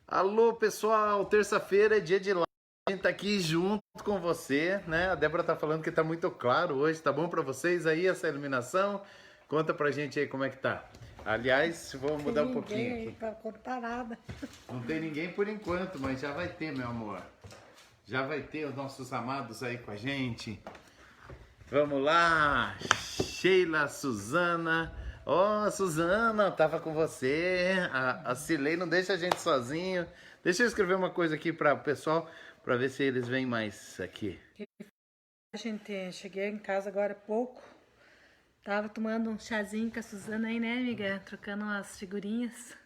Alô, pessoal, terça-feira é dia de live, a gente tá aqui junto com você, né? A Débora tá falando que tá muito claro hoje, tá bom pra vocês aí essa iluminação? Conta pra gente aí como é que tá. Aliás, vou Tem mudar um ninguém pouquinho aí aqui. pra contar nada. Não tem ninguém por enquanto, mas já vai ter, meu amor. Já vai ter os nossos amados aí com a gente. Vamos lá, Sheila, Suzana. Ó, Suzana, tava com você. A Cilei não deixa a gente sozinho. Deixa eu escrever uma coisa aqui para o pessoal, para ver se eles vêm mais aqui. Cheguei em casa agora há pouco. Tava tomando um chazinho com a Suzana aí, né, amiga? Trocando umas figurinhas.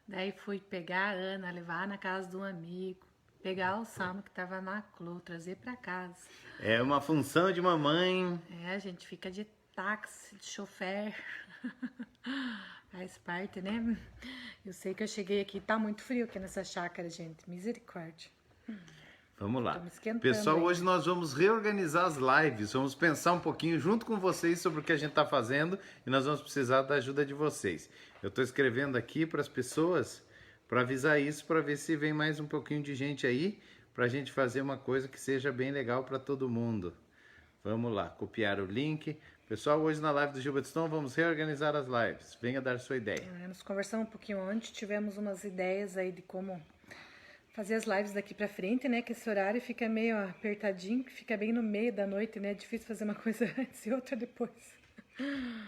Daí fui pegar a Ana, levar na casa de um amigo. Pegar o Salmo que tava na Clô, trazer pra casa. É uma função de mamãe. É, a gente fica de táxi, de chofer. Faz parte, né? Eu sei que eu cheguei aqui, tá muito frio aqui nessa chácara, gente. Misericórdia. Vamos Tô lá. me esquentando Pessoal, aí. hoje nós vamos reorganizar as lives, vamos pensar um pouquinho junto com vocês sobre o que a gente está fazendo e nós vamos precisar da ajuda de vocês. Eu estou escrevendo aqui para as pessoas para avisar isso, para ver se vem mais um pouquinho de gente aí, para a gente fazer uma coisa que seja bem legal para todo mundo. Vamos lá, copiar o link. Pessoal, hoje na live do Gilberto Stone vamos reorganizar as lives. Venha dar sua ideia. Nós conversamos um pouquinho antes, tivemos umas ideias aí de como fazer as lives daqui pra frente, né? Que esse horário fica meio apertadinho, fica bem no meio da noite, né? É difícil fazer uma coisa antes e outra depois.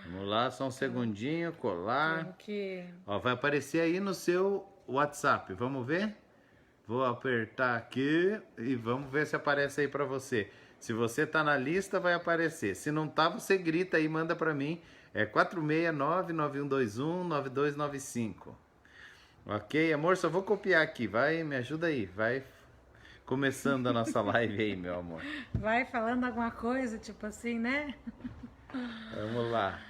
Vamos lá, só um segundinho, colar. Temos que... Ó, vai aparecer aí no seu WhatsApp. Vamos ver? Vou apertar aqui e vamos ver se aparece aí para você. Se você tá na lista, vai aparecer. Se não tá, você grita aí, manda para mim. É 469-9121-9295. Ok, amor? Só vou copiar aqui. Vai, me ajuda aí. Vai começando a nossa live aí, meu amor. Vai falando alguma coisa, tipo assim, né? Vamos lá.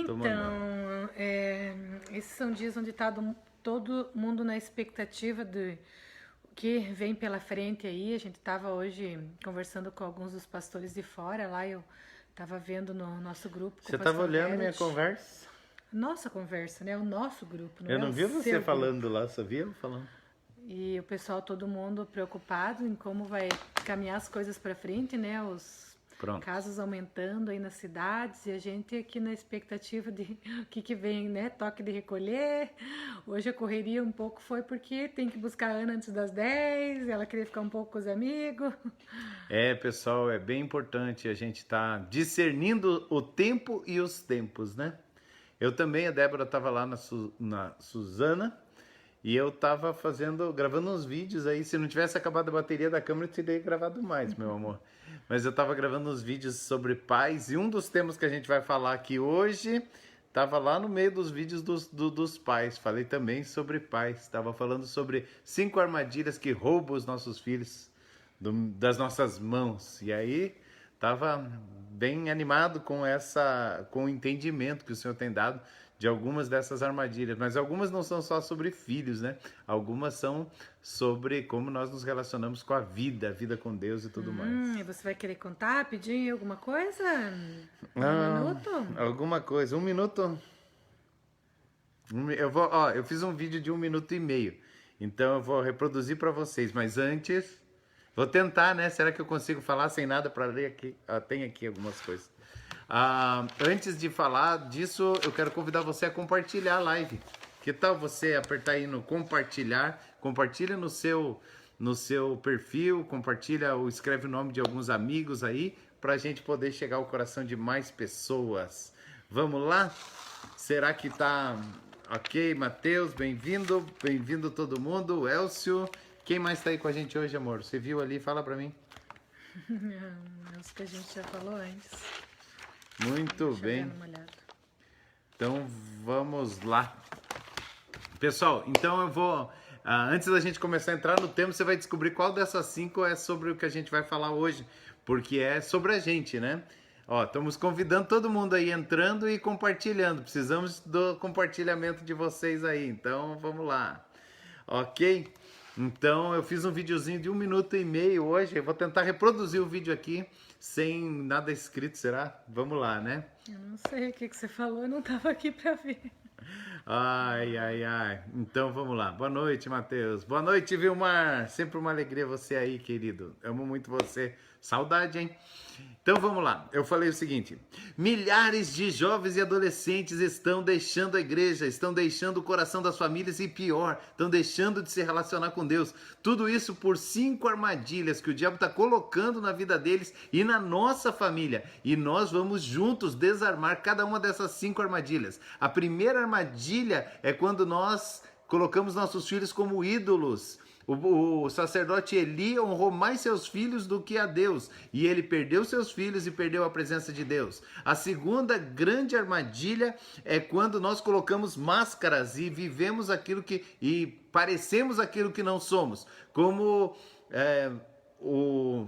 Tô mandando. Então, esses são dias onde tá todo mundo na expectativa de o que vem pela frente aí. A gente tava hoje conversando com alguns dos pastores de fora, lá eu tava vendo no nosso grupo com Você o tava pastor olhando minha Herbert. conversa? Nossa conversa, né? O nosso grupo, não Eu é não o vi você seu grupo. falando lá, só vi eu falando. E o pessoal, todo mundo preocupado em como vai caminhar as coisas para frente, né? Os Pronto. casos aumentando aí nas cidades e a gente aqui na expectativa de o que vem, né? Toque de recolher. Hoje a correria um pouco foi porque tem que buscar a Ana antes das 10, ela queria ficar um pouco com os amigos. É, pessoal, é bem importante a gente estar discernindo o tempo e os tempos, né? Eu também, a Débora estava lá na Suzana e eu estava gravando uns vídeos aí. Se não tivesse acabado a bateria da câmera, eu teria gravado mais, meu amor. Mas eu estava gravando uns vídeos sobre pais e um dos temas que a gente vai falar aqui hoje estava lá no meio dos vídeos dos pais. Falei também sobre pais. Estava falando sobre 5 armadilhas que roubam os nossos filhos das nossas mãos. E aí estava bem animado com o entendimento que o Senhor tem dado de algumas dessas armadilhas, mas algumas não são só sobre filhos, né? Algumas são sobre como nós nos relacionamos com a vida com Deus e tudo mais. E você vai querer contar, pedir alguma coisa? Um minuto? Alguma coisa, um minuto. Eu fiz um vídeo de 1 minuto e meio, então eu vou reproduzir para vocês, mas antes vou tentar, né? Será que eu consigo falar sem nada para ler aqui? Tem aqui algumas coisas. Antes de falar disso, eu quero convidar você a compartilhar a live. Que tal você apertar aí no compartilhar? Compartilha no seu perfil, compartilha ou escreve o nome de alguns amigos aí, para a gente poder chegar ao coração de mais pessoas. Vamos lá? Será que tá ok, Matheus? Bem-vindo, bem-vindo todo mundo. Elcio, quem mais tá aí com a gente hoje, amor? Você viu ali? Fala para mim. É os que a gente já falou antes. Muito Deixa eu bem. dar uma olhada. Então vamos lá. Pessoal, então eu vou. Antes da gente começar a entrar no tema, você vai descobrir qual dessas 5 é sobre o que a gente vai falar hoje. Porque é sobre a gente, né? Ó, estamos convidando todo mundo aí entrando e compartilhando. Precisamos do compartilhamento de vocês aí. Então vamos lá. Ok? Então eu fiz um videozinho de 1 minuto e meio hoje. Eu vou tentar reproduzir o vídeo aqui sem nada escrito, será? Vamos lá, né? Eu não sei o que você falou, eu não tava aqui pra ver. Ai, ai, ai. Então vamos lá. Boa noite, Matheus. Boa noite, Vilmar. Sempre uma alegria você aí, querido. Amo muito você. Saudade, hein? Então vamos lá. Eu falei o seguinte: milhares de jovens e adolescentes estão deixando a igreja, estão deixando o coração das famílias e pior, estão deixando de se relacionar com Deus. Tudo isso por 5 armadilhas que o diabo está colocando na vida deles e na nossa família. E nós vamos juntos desarmar cada uma dessas 5 armadilhas. A primeira armadilha é quando nós colocamos nossos filhos como ídolos. O sacerdote Eli honrou mais seus filhos do que a Deus, e ele perdeu seus filhos e perdeu a presença de Deus. A segunda grande armadilha é quando nós colocamos máscaras e vivemos aquilo e parecemos aquilo que não somos, como o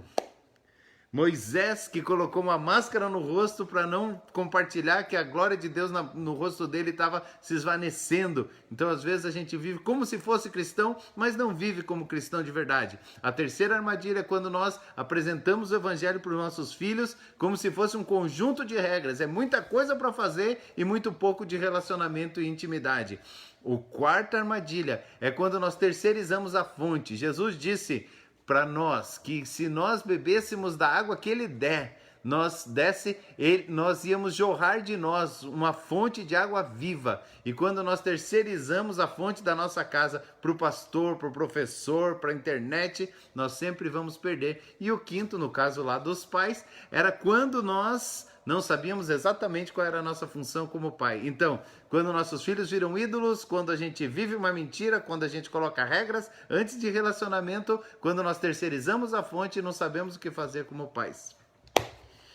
Moisés, que colocou uma máscara no rosto para não compartilhar que a glória de Deus no rosto dele estava se esvanecendo. Então, às vezes, a gente vive como se fosse cristão, mas não vive como cristão de verdade. A terceira armadilha é quando nós apresentamos o evangelho para os nossos filhos como se fosse um conjunto de regras. É muita coisa para fazer e muito pouco de relacionamento e intimidade. A quarta armadilha é quando nós terceirizamos a fonte. Jesus disse para nós que se nós bebêssemos da água que ele der, nós íamos jorrar de nós uma fonte de água viva. E quando nós terceirizamos a fonte da nossa casa para o pastor, para o professor, para a internet, nós sempre vamos perder. E o quinto, no caso lá dos pais, era quando nós não sabíamos exatamente qual era a nossa função como pai. Então, quando nossos filhos viram ídolos, quando a gente vive uma mentira, quando a gente coloca regras antes de relacionamento, quando nós terceirizamos a fonte e não sabemos o que fazer como pais.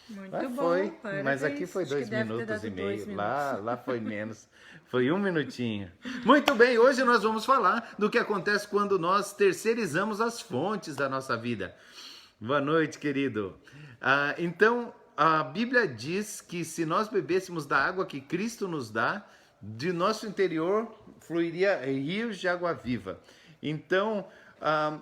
Muito Lá bom, foi, parabéns. mas aqui foi Acho que 2 deve ter minutos dado e meio, 2 lá foi menos, foi 1 minutinho. Muito bem, hoje nós vamos falar do que acontece quando nós terceirizamos as fontes da nossa vida. Boa noite, querido. Então, a Bíblia diz que se nós bebêssemos da água que Cristo nos dá, de nosso interior fluiria rios de água viva. Então,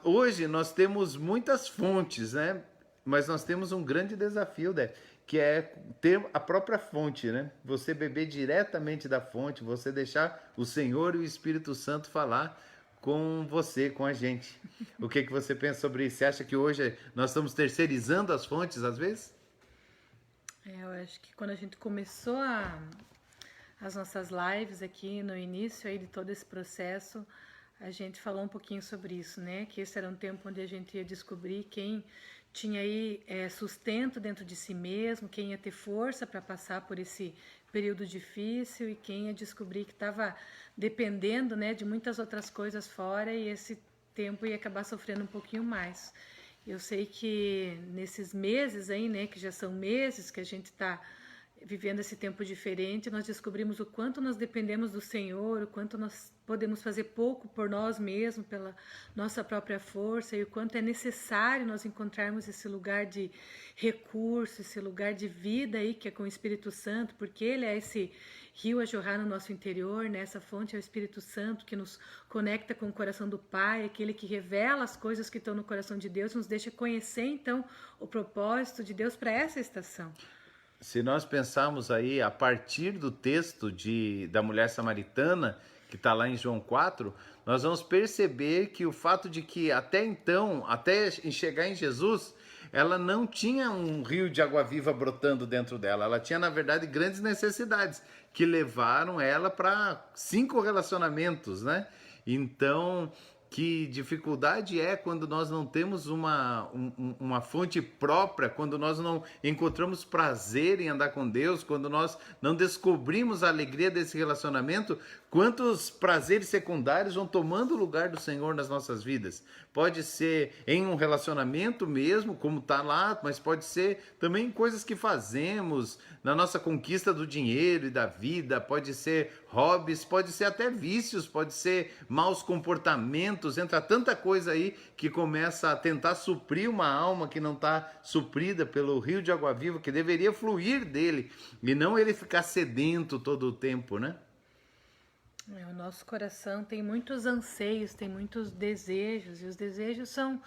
hoje nós temos muitas fontes, né? Mas nós temos um grande desafio, né? Que é ter a própria fonte, né? Você beber diretamente da fonte, você deixar o Senhor e o Espírito Santo falar com você, com a gente. O que você pensa sobre isso? Você acha que hoje nós estamos terceirizando as fontes, às vezes? Eu acho que quando a gente começou as nossas lives aqui no início aí de todo esse processo, a gente falou um pouquinho sobre isso, né? Que esse era um tempo onde a gente ia descobrir quem tinha aí sustento dentro de si mesmo, quem ia ter força para passar por esse período difícil e quem ia descobrir que estava dependendo, né, de muitas outras coisas fora e esse tempo ia acabar sofrendo um pouquinho mais. Eu sei que nesses meses aí, né, que já são meses que a gente está vivendo esse tempo diferente, nós descobrimos o quanto nós dependemos do Senhor, o quanto nós podemos fazer pouco por nós mesmos, pela nossa própria força, e o quanto é necessário nós encontrarmos esse lugar de recurso, esse lugar de vida aí, que é com o Espírito Santo, porque ele é esse rio a jorrar no nosso interior, né? Essa fonte é o Espírito Santo que nos conecta com o coração do Pai, aquele que revela as coisas que estão no coração de Deus, nos deixa conhecer, então, o propósito de Deus para essa estação. Se nós pensarmos aí a partir do texto da mulher samaritana, que está lá em João 4, nós vamos perceber que o fato de que até então, até chegar em Jesus, ela não tinha um rio de água viva brotando dentro dela. Ela tinha, na verdade, grandes necessidades que levaram ela para 5 relacionamentos, né? Então, que dificuldade é quando nós não temos uma fonte própria, quando nós não encontramos prazer em andar com Deus, quando nós não descobrimos a alegria desse relacionamento, quantos prazeres secundários vão tomando o lugar do Senhor nas nossas vidas. Pode ser em um relacionamento mesmo, como está lá, mas pode ser também coisas que fazemos na nossa conquista do dinheiro e da vida, pode ser hobbies, pode ser até vícios, pode ser maus comportamentos, entra tanta coisa aí que começa a tentar suprir uma alma que não está suprida pelo rio de água viva, que deveria fluir dele, e não ele ficar sedento todo o tempo, né? O nosso coração tem muitos anseios, tem muitos desejos, e os desejos são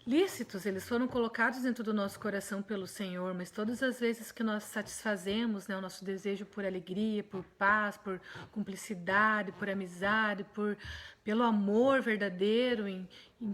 lícitos, eles foram colocados dentro do nosso coração pelo Senhor, mas todas as vezes que nós satisfazemos, né, o nosso desejo por alegria, por paz, por cumplicidade, por amizade, pelo amor verdadeiro em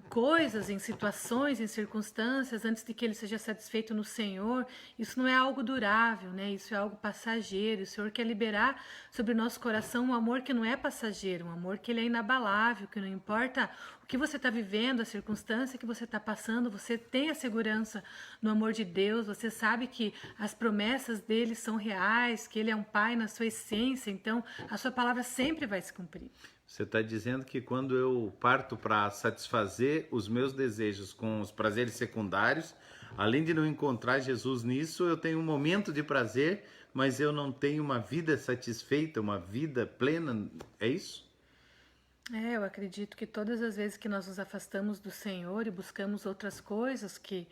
coisas, em situações, em circunstâncias, antes de que ele seja satisfeito no Senhor, isso não é algo durável, né? Isso é algo passageiro. O Senhor quer liberar sobre o nosso coração um amor que não é passageiro, um amor que ele é inabalável, que não importa o que você está vivendo, a circunstância que você está passando, você tem a segurança no amor de Deus, você sabe que as promessas dele são reais, que ele é um pai na sua essência, então a sua palavra sempre vai se cumprir. Você está dizendo que quando eu parto para satisfazer os meus desejos com os prazeres secundários, além de não encontrar Jesus nisso, eu tenho um momento de prazer, mas eu não tenho uma vida satisfeita, uma vida plena, é isso? Eu acredito que todas as vezes que nós nos afastamos do Senhor e buscamos outras coisas que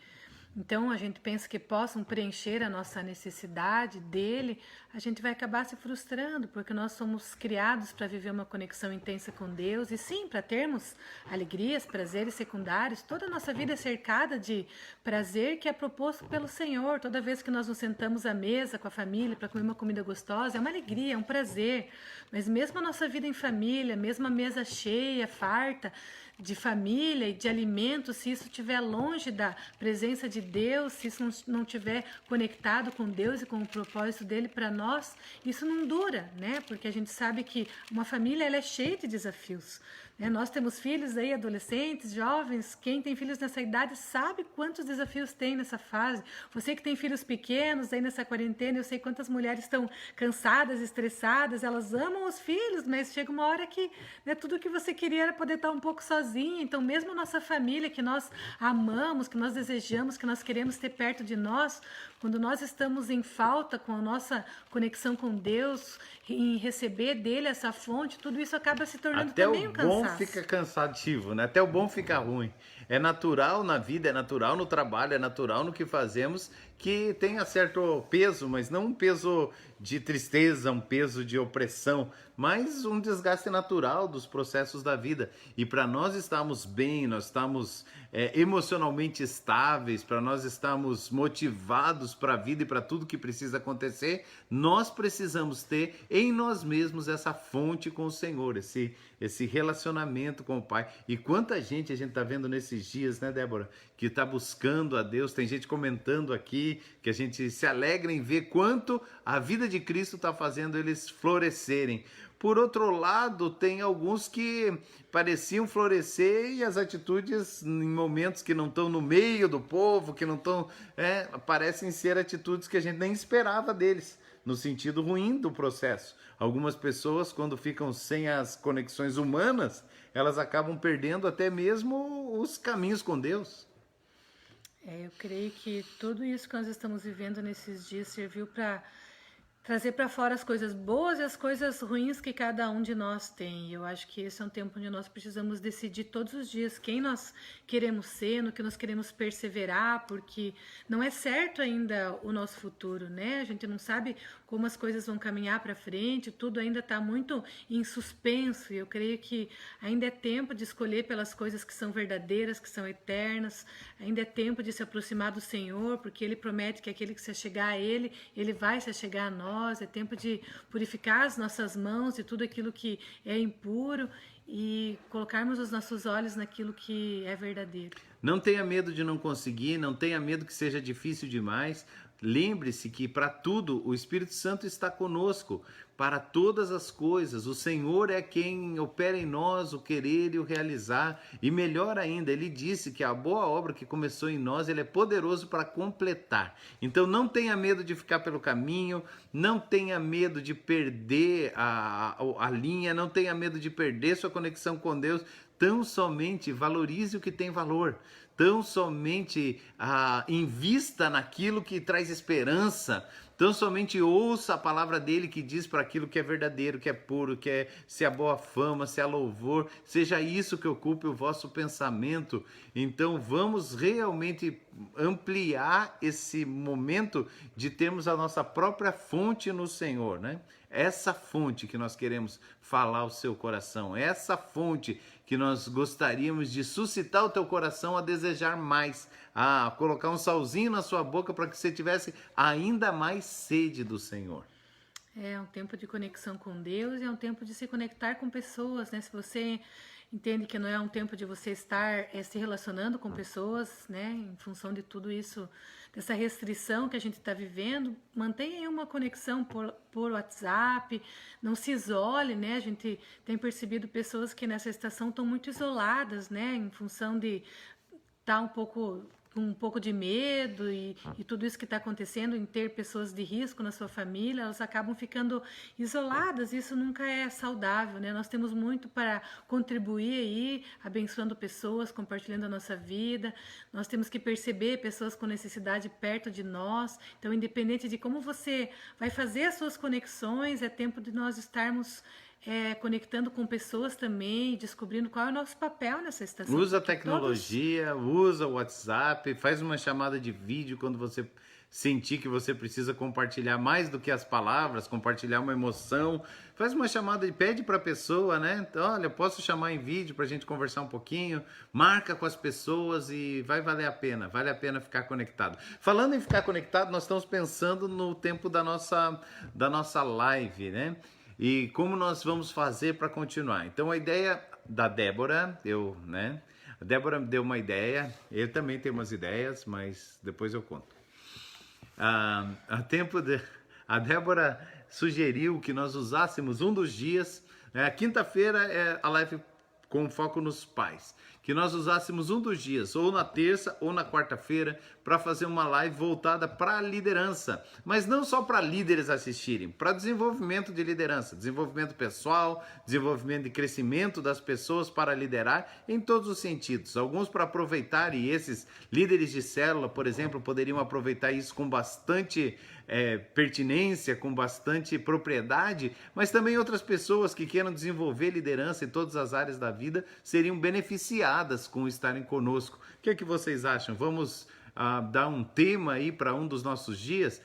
então a gente pensa que possam preencher a nossa necessidade dele, a gente vai acabar se frustrando, porque nós somos criados para viver uma conexão intensa com Deus e sim, para termos alegrias, prazeres secundários. Toda a nossa vida é cercada de prazer que é proposto pelo Senhor. Toda vez que nós nos sentamos à mesa com a família para comer uma comida gostosa, é uma alegria, é um prazer. Mas mesmo a nossa vida em família, mesmo a mesa cheia, farta, de família e de alimento, se isso estiver longe da presença de Deus, se isso não estiver conectado com Deus e com o propósito dele para nós, isso não dura, né? Porque a gente sabe que uma família ela é cheia de desafios. Né? Nós temos filhos aí, adolescentes, jovens, quem tem filhos nessa idade sabe quantos desafios tem nessa fase. Você que tem filhos pequenos aí nessa quarentena, eu sei quantas mulheres estão cansadas, estressadas, elas amam os filhos, mas chega uma hora que né, tudo que você queria era poder estar um pouco sozinha. Então mesmo a nossa família que nós amamos, que nós desejamos, que nós queremos ter perto de nós, quando nós estamos em falta com a nossa conexão com Deus, em receber dele essa fonte, tudo isso acaba se tornando Até também o um bom cansaço. fica cansativo, né? Até o bom fica ruim. É natural na vida, é natural no trabalho, é natural no que fazemos que tenha certo peso, mas não um peso de tristeza, um peso de opressão, mas um desgaste natural dos processos da vida. E para nós estarmos bem, nós estamos emocionalmente estáveis, para nós estarmos motivados para a vida e para tudo que precisa acontecer, nós precisamos ter em nós mesmos essa fonte com o Senhor, esse relacionamento com o Pai. E quanta gente a gente está vendo nesses dias, né, Débora, que está buscando a Deus. Tem gente comentando aqui que a gente se alegra em ver quanto a vida de Cristo está fazendo eles florescerem. Por outro lado, tem alguns que pareciam florescer e as atitudes em momentos que não estão no meio do povo, que não estão, parecem ser atitudes que a gente nem esperava deles, no sentido ruim do processo. Algumas pessoas, quando ficam sem as conexões humanas, elas acabam perdendo até mesmo os caminhos com Deus. Eu creio que tudo isso que nós estamos vivendo nesses dias serviu para trazer para fora as coisas boas e as coisas ruins que cada um de nós tem. Eu acho que esse é um tempo onde nós precisamos decidir todos os dias quem nós queremos ser, no que nós queremos perseverar, porque não é certo ainda o nosso futuro, né? A gente não sabe como as coisas vão caminhar para frente, tudo ainda está muito em suspenso, e eu creio que ainda é tempo de escolher pelas coisas que são verdadeiras, que são eternas, ainda é tempo de se aproximar do Senhor, porque Ele promete que aquele que se achegar a Ele, Ele vai se achegar a nós. É tempo de purificar as nossas mãos de tudo aquilo que é impuro e colocarmos os nossos olhos naquilo que é verdadeiro. Não tenha medo de não conseguir, não tenha medo que seja difícil demais. Lembre-se que para tudo o Espírito Santo está conosco, para todas as coisas. O Senhor é quem opera em nós o querer e o realizar. E melhor ainda, Ele disse que a boa obra que começou em nós, Ele é poderoso para completar. Então não tenha medo de ficar pelo caminho, não tenha medo de perder a linha, não tenha medo de perder sua conexão com Deus. Tão somente valorize o que tem valor. Tão somente invista naquilo que traz esperança. Tão somente ouça a palavra dele que diz para aquilo que é verdadeiro, que é puro, que é se a boa fama, se a louvor, seja isso que ocupe o vosso pensamento. Então vamos realmente ampliar esse momento de termos a nossa própria fonte no Senhor, né? Essa fonte que nós queremos falar ao seu coração, essa fonte que nós gostaríamos de suscitar o teu coração a desejar mais, a colocar um salzinho na sua boca para que você tivesse ainda mais sede do Senhor. É um tempo de conexão com Deus e é um tempo de se conectar com pessoas, né? Se você entende que não é um tempo de você estar se relacionando com pessoas, né? Em função de tudo isso, dessa restrição que a gente está vivendo, mantenha aí uma conexão por WhatsApp, não se isole, né? A gente tem percebido pessoas que nessa estação estão muito isoladas, né? Em função de estar com um pouco de medo e tudo isso que está acontecendo, em ter pessoas de risco na sua família, elas acabam ficando isoladas, isso nunca é saudável, né? Nós temos muito para contribuir aí, abençoando pessoas, compartilhando a nossa vida, nós temos que perceber pessoas com necessidade perto de nós, então independente de como você vai fazer as suas conexões, é tempo de nós estarmos conectando com pessoas também, descobrindo qual é o nosso papel nessa estação. Usa a tecnologia, usa o WhatsApp, faz uma chamada de vídeo quando você sentir que você precisa compartilhar mais do que as palavras, compartilhar uma emoção, faz uma chamada e pede para a pessoa, né? Então, olha, posso chamar em vídeo para a gente conversar um pouquinho, marca com as pessoas e vai valer a pena, vale a pena ficar conectado. Falando em ficar conectado, nós estamos pensando no tempo da nossa live, né? E como nós vamos fazer para continuar. Então a ideia da Débora, a Débora me deu uma ideia, eu também tenho umas ideias, mas depois eu conto. A Débora sugeriu que nós usássemos um dos dias, a quinta-feira é a live com foco nos pais, que nós usássemos um dos dias, ou na terça ou na quarta-feira, para fazer uma live voltada para a liderança, mas não só para líderes assistirem, para desenvolvimento de liderança, desenvolvimento pessoal, desenvolvimento de crescimento das pessoas para liderar em todos os sentidos. Alguns para aproveitar, e esses líderes de célula, por exemplo, poderiam aproveitar isso com bastante pertinência, com bastante propriedade, mas também outras pessoas que queiram desenvolver liderança em todas as áreas da vida seriam beneficiadas com estarem conosco. O que é que vocês acham? Vamos dar um tema aí para um dos nossos dias?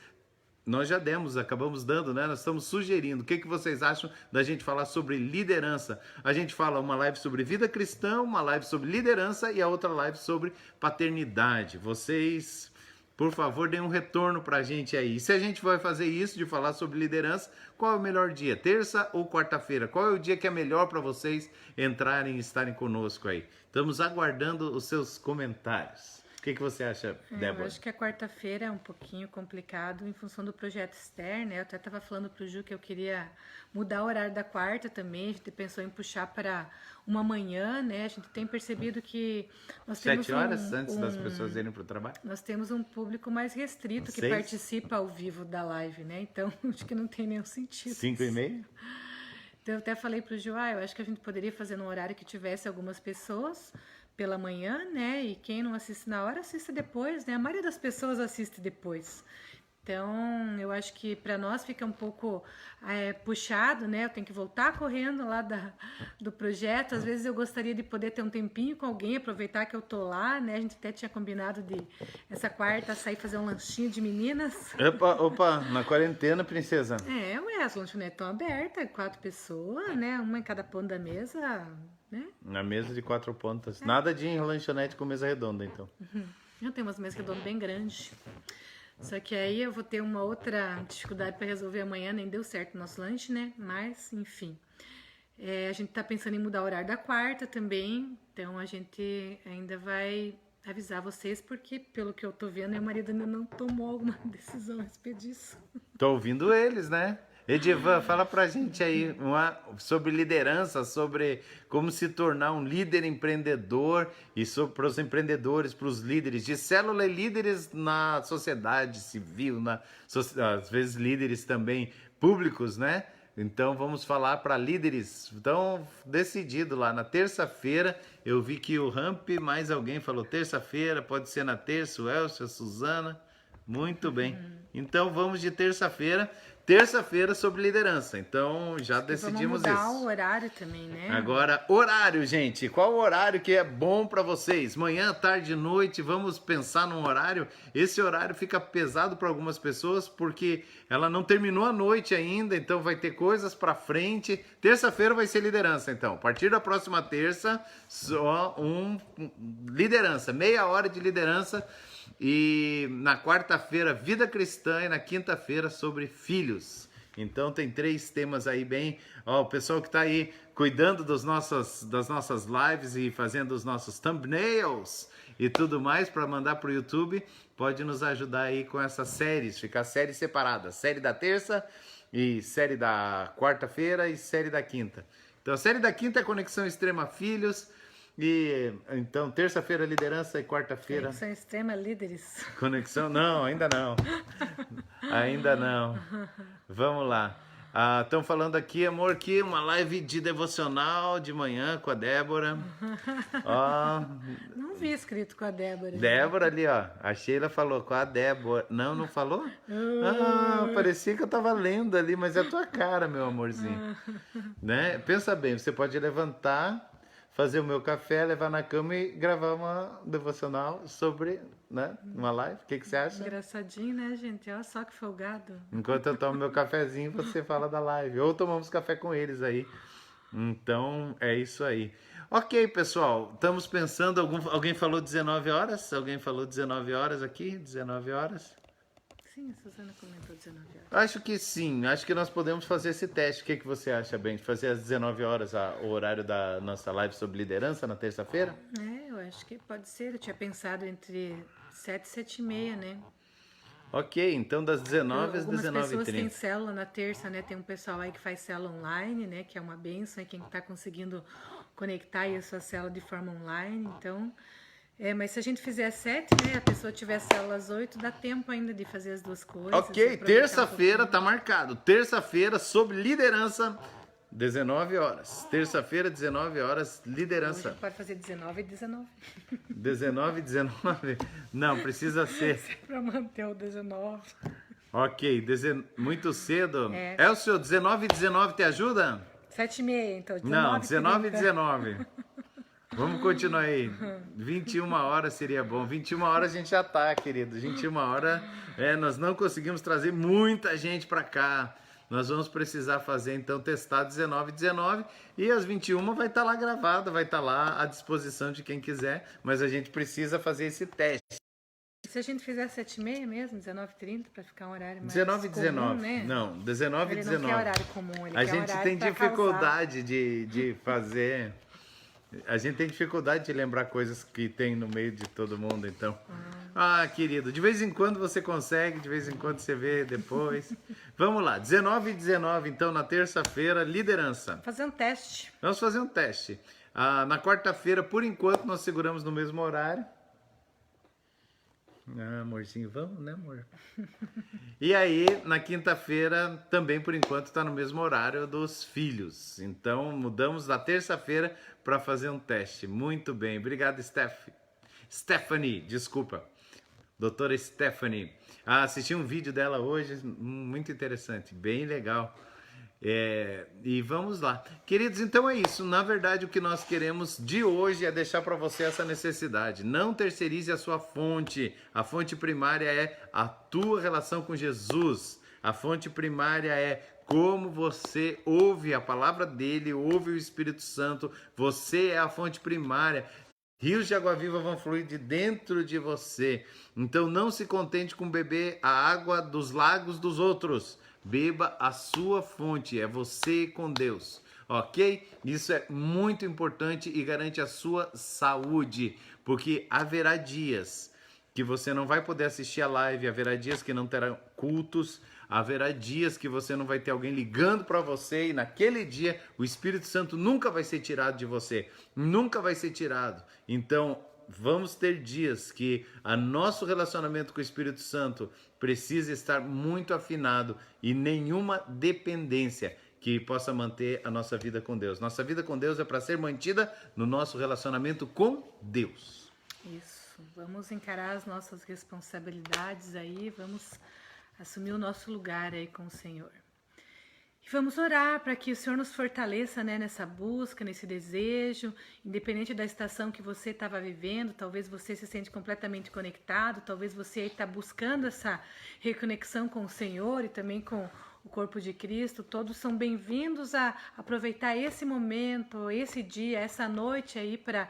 Nós já acabamos dando, né? Nós estamos sugerindo. O que vocês acham da gente falar sobre liderança? A gente fala uma live sobre vida cristã, uma live sobre liderança e a outra live sobre paternidade. Vocês, por favor, deem um retorno pra gente aí. E se a gente vai fazer isso, de falar sobre liderança, qual é o melhor dia? Terça ou quarta-feira? Qual é o dia que é melhor para vocês entrarem e estarem conosco aí? Estamos aguardando os seus comentários. O que você acha, Débora? Eu acho que a quarta-feira é um pouquinho complicado em função do projeto externo, né? Eu até estava falando para o Ju que eu queria mudar o horário da quarta também, a gente pensou em puxar para uma manhã, né? A gente tem percebido que nós temos 7 horas antes das pessoas irem para o trabalho? Nós temos um público mais restrito que participa ao vivo da live, né? Então, acho que não tem nenhum sentido. 5h30? Então, eu até falei para o Ju, eu acho que a gente poderia fazer num horário que tivesse algumas pessoas pela manhã, né? E quem não assiste na hora, assiste depois, né? A maioria das pessoas assiste depois. Então, eu acho que para nós fica um pouco puxado, né? Eu tenho que voltar correndo lá do projeto. Às vezes eu gostaria de poder ter um tempinho com alguém, aproveitar que eu tô lá, né? A gente até tinha combinado de essa quarta sair fazer um lanchinho de meninas. Opa, na quarentena, princesa. As lanchonetes estão abertas, 4 pessoas, né? Uma em cada ponto da mesa, né? Na mesa de 4 pontas. Nada de lanchonete com mesa redonda, então. Eu tenho umas mesas redondas bem grandes. Só que aí eu vou ter uma outra dificuldade para resolver amanhã, nem deu certo o nosso lanche, né? Mas, enfim. A gente tá pensando em mudar o horário da quarta também, então a gente ainda vai avisar vocês, porque pelo que eu tô vendo, meu marido ainda não tomou alguma decisão a respeito disso. Tô ouvindo eles, né? Edivan, fala pra gente aí sobre liderança, sobre como se tornar um líder empreendedor e para os empreendedores, para os líderes de célula e líderes na sociedade civil, às vezes líderes também públicos, né? Então vamos falar para líderes. Então, decidido lá na terça-feira, eu vi que o Ramp, mais alguém falou terça-feira, pode ser na terça, o Elcio, a Suzana. Muito bem. Então vamos de terça-feira. terça-feira sobre liderança. Então já Vamos decidimos mudar isso. o horário também, né? Agora, horário, gente. Qual o horário que é bom para vocês? Manhã, tarde, noite, vamos pensar num horário. Esse horário fica pesado para algumas pessoas porque ela não terminou a noite ainda, então vai ter coisas para frente. Terça-feira vai ser liderança, então. A partir da próxima terça, só liderança, meia hora de liderança. E na quarta-feira, vida cristã, e na quinta-feira, sobre filhos. Então tem 3 temas aí bem... Ó, o pessoal que está aí cuidando das nossas lives e fazendo os nossos thumbnails e tudo mais para mandar para o YouTube, pode nos ajudar aí com essas séries, ficar séries separadas. Série da terça e série da quarta-feira e série da quinta. Então a série da quinta é Conexão Extrema Filhos. E então terça-feira liderança e quarta-feira Conexão Extrema Líderes. conexão não, ainda não. Ainda não. Vamos lá. Estão falando aqui, amor, que uma live de devocional de manhã com a Débora. Ó, Não vi escrito com a Débora. Débora ali, ó. A Sheila falou com a Débora. Não, não falou? Parecia que eu tava lendo ali, mas é a tua cara, meu amorzinho. Né? Pensa bem, você pode levantar, fazer o meu café, levar na cama e gravar uma devocional sobre, né, uma live. O que você acha? Engraçadinho, né, gente? Olha só que folgado. Enquanto eu tomo meu cafezinho, você fala da live. Ou tomamos café com eles aí. Então, é isso aí. Ok, pessoal. Estamos pensando... Alguém falou 19 horas? Alguém falou 19 horas aqui? 19 horas? Sim, a Suzana comentou 19 horas. Acho que sim. Acho que nós podemos fazer esse teste. O que você acha, Ben? Fazer às 19 horas o horário da nossa live sobre liderança na terça-feira? Eu acho que pode ser. Eu tinha pensado entre 7 e 7 e meia, né? Ok, então das 19 às Algumas 19h30. pessoas têm célula na terça, né? Tem um pessoal aí que faz célula online, né? Que é uma bênção, e quem está conseguindo conectar aí a sua célula de forma online. Então, mas se a gente fizer às 7, né? A pessoa tiver célula às 8, dá tempo ainda de fazer as duas coisas. Ok, terça-feira tá marcado. Terça-feira sobre liderança, 19 horas. Terça-feira, 19 horas, liderança. Hoje pode fazer 19 e 19. 19 e 19? Não, precisa ser. Para manter o 19. Ok, muito cedo. É o seu 19 e 19 te ajuda? 7 e meia, então. 19, não, 19 e 30. 19. Vamos continuar aí. 21 horas seria bom. 21 horas a gente já tá, querido. 21 horas, nós não conseguimos trazer muita gente para cá. Nós vamos precisar fazer, então, testar 19 e 19. E às 21 vai estar lá gravado, vai estar lá à disposição de quem quiser. Mas a gente precisa fazer esse teste. Se a gente fizer 7 e meia mesmo, 19 e 30, para ficar um horário mais 19 e 19. comum, né? Não, 19 e 19. Ele não quer horário comum, ele a quer gente horário tem pra dificuldade de fazer... A gente tem dificuldade de lembrar coisas que tem no meio de todo mundo, então. Querido, de vez em quando você consegue, de vez em quando você vê depois. Vamos lá, 19 e 19, então, na terça-feira, liderança. Fazer um teste. Vamos fazer um teste. Na quarta-feira, por enquanto, nós seguramos no mesmo horário. Amorzinho, vamos, né, amor? E aí, na quinta-feira, também por enquanto está no mesmo horário dos filhos. Então, mudamos da terça-feira para fazer um teste. Muito bem, obrigado, Stephanie, desculpa. Doutora Stephanie. Assisti um vídeo dela hoje, muito interessante, bem legal. E vamos lá. Queridos, então é isso. Na verdade, o que nós queremos de hoje é deixar para você essa necessidade. Não terceirize a sua fonte. A fonte primária é a tua relação com Jesus. A fonte primária é como você ouve a palavra dele, ouve o Espírito Santo. Você é a fonte primária. Rios de água viva vão fluir de dentro de você. Então não se contente com beber a água dos lagos dos outros. Beba a sua fonte, é você com Deus, ok? Isso é muito importante e garante a sua saúde, porque haverá dias que você não vai poder assistir a live, haverá dias que não terá cultos, haverá dias que você não vai ter alguém ligando para você e naquele dia o Espírito Santo nunca vai ser tirado de você, nunca vai ser tirado. Então, vamos ter dias que o nosso relacionamento com o Espírito Santo precisa estar muito afinado e nenhuma dependência que possa manter a nossa vida com Deus. Nossa vida com Deus é para ser mantida no nosso relacionamento com Deus. Isso. Vamos encarar as nossas responsabilidades aí, vamos assumir o nosso lugar aí com o Senhor. E vamos orar para que o Senhor nos fortaleça, né, nessa busca, nesse desejo, independente da estação que você estava vivendo. Talvez você se sente completamente conectado, talvez você está buscando essa reconexão com o Senhor e também com o corpo de Cristo. Todos são bem-vindos a aproveitar esse momento, esse dia, essa noite aí para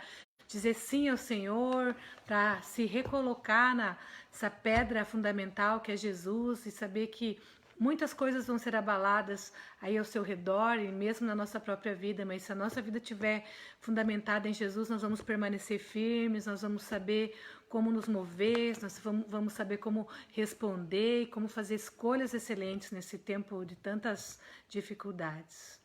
dizer sim ao Senhor, para se recolocar nessa pedra fundamental que é Jesus e saber que muitas coisas vão ser abaladas aí ao seu redor e mesmo na nossa própria vida, mas se a nossa vida estiver fundamentada em Jesus, nós vamos permanecer firmes, nós vamos saber como nos mover, nós vamos saber como responder e como fazer escolhas excelentes nesse tempo de tantas dificuldades.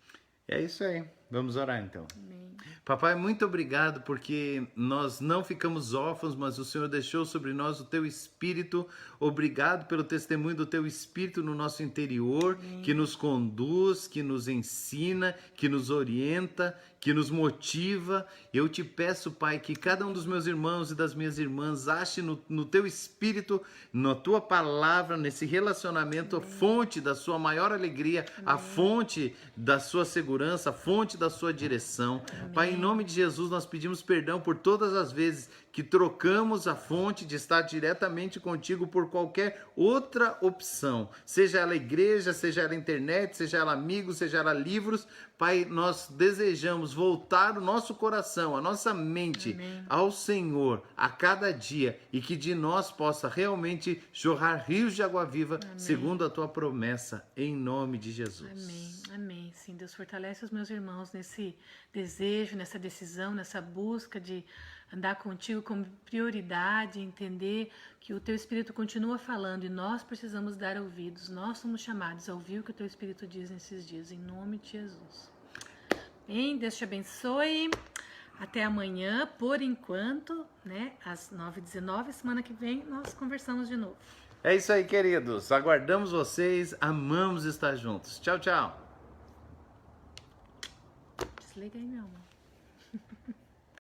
É isso aí. Vamos orar então. Amém. Papai, muito obrigado porque nós não ficamos órfãos, mas o Senhor deixou sobre nós o Teu Espírito. Obrigado pelo testemunho do Teu Espírito no nosso interior, que nos conduz, que nos ensina, que nos orienta, que nos motiva. Eu te peço, Pai, que cada um dos meus irmãos e das minhas irmãs ache no Teu Espírito, na Tua palavra, nesse relacionamento, a fonte da sua maior alegria, a fonte da sua segurança, a fonte da sua direção. Amém. Pai, em nome de Jesus, nós pedimos perdão por todas as vezes que trocamos a fonte de estar diretamente contigo por qualquer outra opção, seja ela igreja, seja ela internet, seja ela amigos, seja ela livros. Pai, nós desejamos voltar o nosso coração, a nossa mente Amém. ao Senhor a cada dia e que de nós possa realmente jorrar rios de água viva, Amém. segundo a tua promessa, em nome de Jesus. Amém, amém. Sim, Deus fortalece os meus irmãos nesse desejo, nessa decisão, nessa busca de andar contigo como prioridade, entender que o teu Espírito continua falando e nós precisamos dar ouvidos. Nós somos chamados a ouvir o que o teu Espírito diz nesses dias, em nome de Jesus. Bem, Deus te abençoe. Até amanhã, por enquanto, né? Às 9h19, semana que vem, nós conversamos de novo. É isso aí, queridos. Aguardamos vocês. Amamos estar juntos. Tchau, tchau. Desliga aí, meu amor.